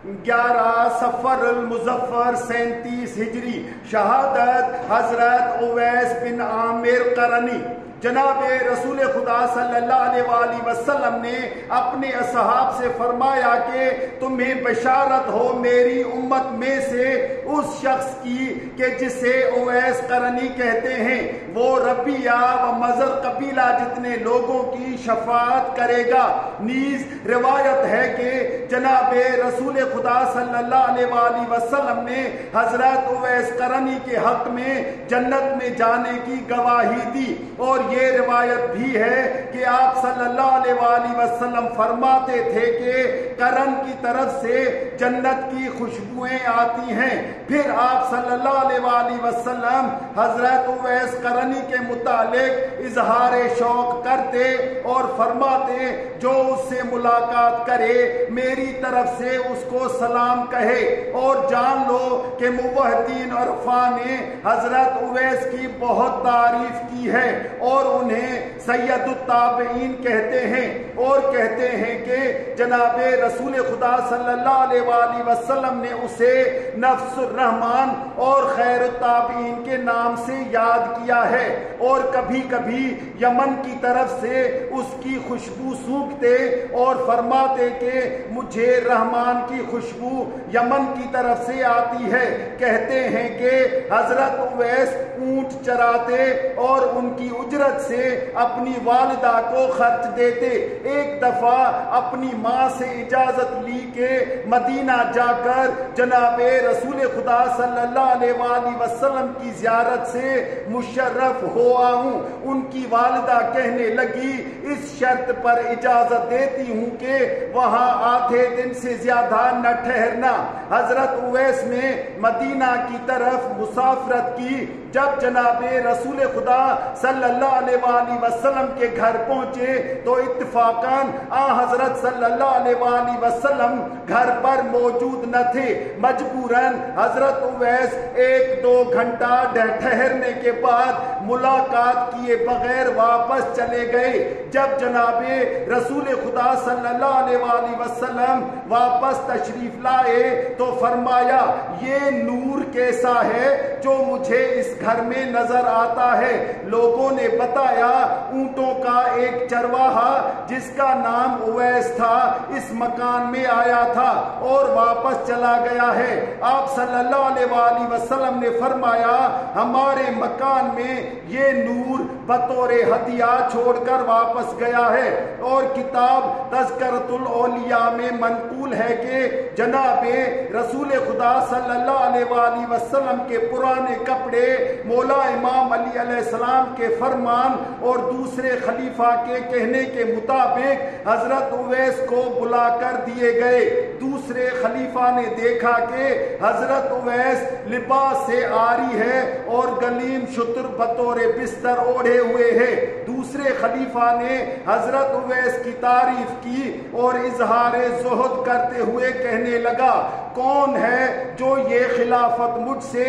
11 सफर मुजफ्फर 37 हिजरी। शहादत हजरत उवैस बिन आमिर करनी। जनाब रसूल खुदा सल्लल्लाहु अलैहि वसल्लम ने अपने असहाब से फरमाया कि तुम्हें बशारत हो मेरी उम्मत में से उस शख्स की कि जिसे उवैस करनी कहते हैं, वो रबिया व मजर कबीला जितने लोगों की शफाअत करेगा। नीज रिवायत है कि जनाब रसूल खुदा सल्लल्लाहु अलैहि वसल्लम ने हजरत उवैस करनी के हक में जन्नत में जाने की गवाही दी। और ये रिवायत भी है कि आप सल्लल्लाहु अलैहि वसल्लम फरमाते थे कि करन की तरफ से जन्नत की खुशबुएं आती हैं। फिर आप सल्लल्लाहु अलैहि वसल्लम हजरत उवैस करनी के मुतालिक इजहार शौक करते और फरमाते, जो उससे मुलाकात करे मेरी तरफ से उसको सलाम कहे। और जान लो कि मुवहद्दीन अरफा ने हजरत उवैस की बहुत तारीफ की है और उन्हें सैयदुत ताबईन कहते हैं। और कहते हैं कि जनाब रसूल खुदा सल्लल्लाहु अलैहि वसल्लम ने उसे नफ्सुर रहमान और खैरुत ताबईन के नाम से याद किया है। और कभी कभी यमन की तरफ से उसकी खुशबू सूंघते और फरमाते कि मुझे रहमान की खुशबू यमन की तरफ से आती है। कहते हैं कि हजरत उवैस ऊंट चराते और उनकी उजरत से अपनी वालिदा को खर्च देते। एक दफा अपनी माँ से इजाजत ली के मदीना जाकर जनाबे रसूल खुदा सल्लल्लाहु अलैहि वसल्लम की ज़ियारत से मुशर्रफ हो आऊं। उनकी वालिदा कहने लगी, इस शर्त पर इजाजत देती हूँ कि वहाँ आधे दिन से ज्यादा न ठहरना। हजरत उवैस ने मदीना की तरफ मुसाफरत की। जब जनाबे रसूल खुदा सल्लल्लाहु अलैहि वसल्लम के घर पहुंचे तो इत्तफाकन हजरत सल्लल्लाहु अलैहि वसल्लम घर पर मौजूद न थे। मजबूरन हजरत उवैस 1-2 घंटा ठहरने के बाद मुलाकात किए बगैर वापस चले गए। जब जनाबे रसूल खुदा सल्लल्लाहु अलैहि वसल्लम वापस तशरीफ लाए तो फरमाया, ये नूर कैसा है जो मुझे इस घर में नजर आता है। लोगों ने बताया, ऊंटों का एक चरवाहा जिसका नाम उवैस था इस मकान में आया था और वापस चला गया है। आप सल्लल्लाहु अलैहि वसल्लम ने फरमाया, हमारे मकान में ये नूर बतौरे हदिया छोड़कर वापस गया है। और किताब तज़किरतुल औलिया में मनकूल है कि जनाबे रसूल खुदा सल्लल्लाहु अलैहि वसल्लम के पुराने कपड़े मौला इमाम अली अलैहिस्सलाम के फरमान और दूसरे खलीफा के कहने के मुताबिक हजरत उवैस को बुलाकर दिए गए। दूसरे खलीफा ने देखा कि हजरत उवैस लिबास से आरी है और गलीम शुत्र बतौरे बिस्तर ओढ़े हुए है। दूसरे खलीफा ने हजरत उवैस की तारीफ की और इजहार ज़ुहद करते हुए कहने लगा, कौन है जो ये खिलाफत मुझसे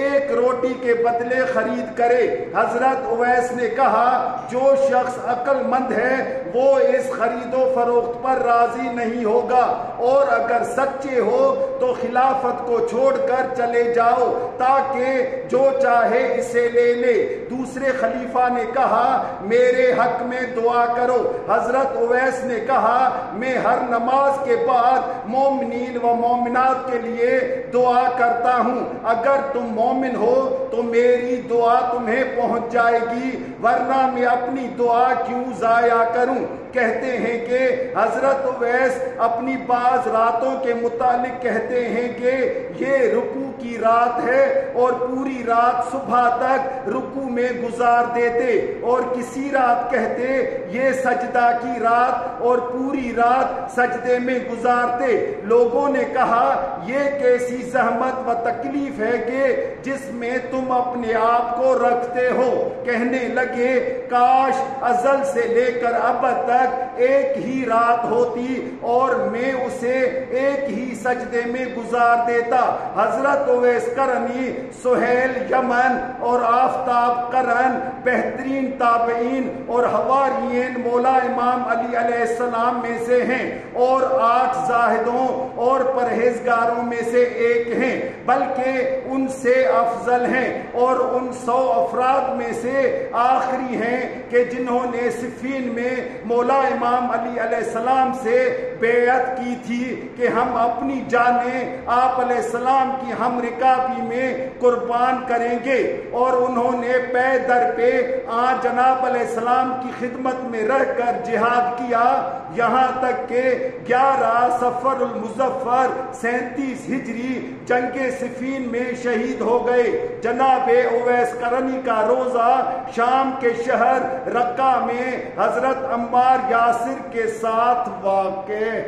1 रोटी के बदले खरीद करे। हजरत उवैस ने कहा, जो शख्स अक्लमंद है वो इस खरीदो फरोख्त पर राजी नहीं होगा, और अगर सच्चे हो तो खिलाफत को छोड़कर चले जाओ ताकि जो चाहे इसे ले ले। दूसरे खलीफा ने कहा, मेरे हक में दुआ करो। हजरत उवैस ने कहा, मैं हर नमाज के बाद मोमिनीन व मोमिनात के लिए दुआ करता हूँ। अगर तुम मोमिन हो तो मेरी दुआ तुम्हें पहुंच जाएगी, वरना मैं अपनी दुआ क्यों जाया करूं। कहते हैं कि हजरत उवैस अपनी बाज रातों के मुतालिक कहते हैं कि ये रुकू की रात है और पूरी रात सुबह तक रुकू में गुजार देते, और किसी रात कहते ये सजदा की रात और पूरी रात सजदे में गुजारते। लोगों ने कहा, ये कैसी जहमत व तकलीफ है कि जिसमें तुम अपने आप को रखते हो। कहने लगे, काश अजल से लेकर अब तक एक ही रात होती और मैं उसे एक ही سجدے میں گزار دیتا۔ حضرت اویس قرنی، سہیل یمن اور آفتاب قرن بہترین تابعین اور حواریین مولا امام علی علیہ السلام میں سے ہیں اور 8 زاہدوں اور پرہیزگاروں میں سے ایک ہیں، بلکہ ان سے افضل ہیں اور ان 100 افراد میں سے آخری ہیں کہ جنہوں نے صفین میں مولا امام علی علیہ السلام سے بیعت کی تھی کہ ہم اپنی جانیں آپ علیہ السلام کی ہم رکابی میں قربان کریں گے، اور انہوں نے پے در پہ جناب علیہ السلام کی خدمت میں رہ کر جہاد کیا، یہاں تک کہ 11 صفر المظفر 37 ہجری جنگ صفین میں شہید ہو گئے۔ جناب اویس قرنی کا روزہ شام کے شہر رقہ میں حضرت عمار یاسر کے ساتھ واقع ہے۔